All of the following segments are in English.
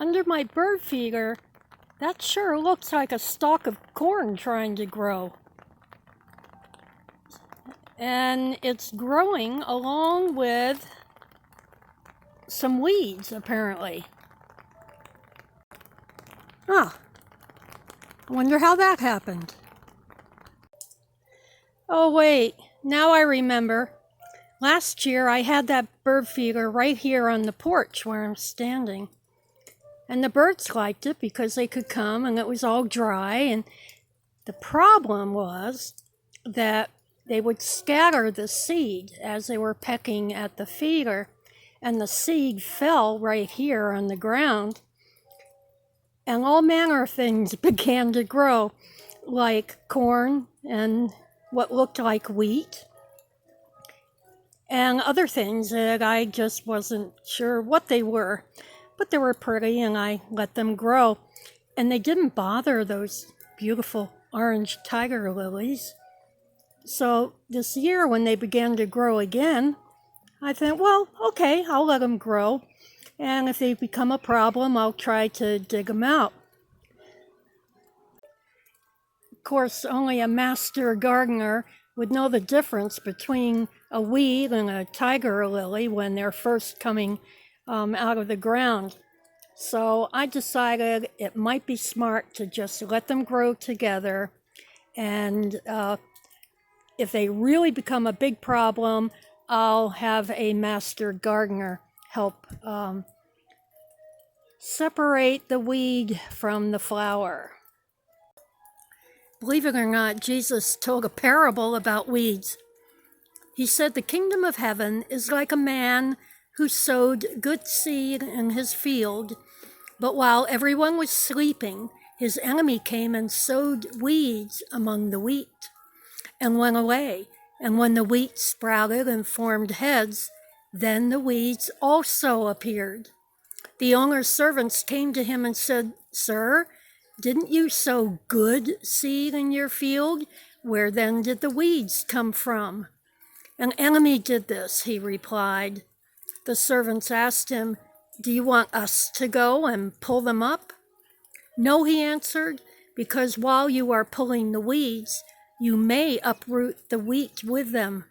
Under my bird feeder, that sure looks like a stalk of corn trying to grow. And it's growing along with some weeds, apparently. Ah, I wonder how that happened. Oh wait, now I remember. Last year I had that bird feeder right here on the porch where I'm standing. And the birds liked it because they could come and it was all dry. And the problem was that they would scatter the seed as they were pecking at the feeder. And the seed fell right here on the ground. And all manner of things began to grow, like corn and what looked like wheat, and other things that I just wasn't sure what they were. But they were pretty and I let them grow. And they didn't bother those beautiful orange tiger lilies. So this year when they began to grow again, I thought, well, okay, I'll let them grow. And if they become a problem, I'll try to dig them out. Of course, only a master gardener would know the difference between a weed and a tiger lily when they're first coming out of the ground. So I decided it might be smart to just let them grow together, and if they really become a big problem, I'll have a master gardener help separate the weed from the flower. Believe it or not, Jesus told a parable about weeds. He said, "The kingdom of heaven is like a man who sowed good seed in his field, but while everyone was sleeping, his enemy came and sowed weeds among the wheat and went away. And when the wheat sprouted and formed heads, then the weeds also appeared. The owner's servants came to him and said, 'Sir, didn't you sow good seed in your field? Where then did the weeds come from?' 'An enemy did this,' he replied. The servants asked him, 'Do you want us to go and pull them up?' 'No,' he answered, 'because while you are pulling the weeds, you may uproot the wheat with them.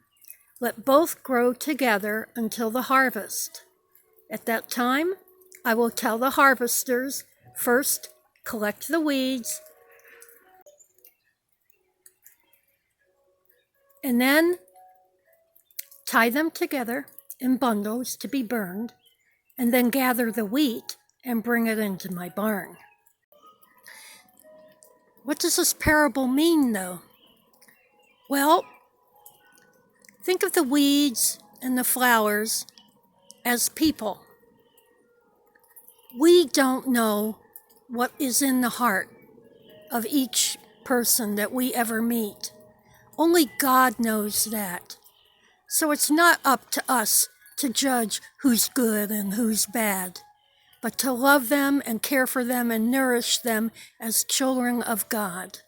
Let both grow together until the harvest. At that time, I will tell the harvesters, first collect the weeds, and then tie them together in bundles to be burned, and then gather the wheat and bring it into my barn.'" What does this parable mean, though? Well, think of the weeds and the flowers as people. We don't know what is in the heart of each person that we ever meet. Only God knows that. So it's not up to us to judge who's good and who's bad, but to love them and care for them and nourish them as children of God.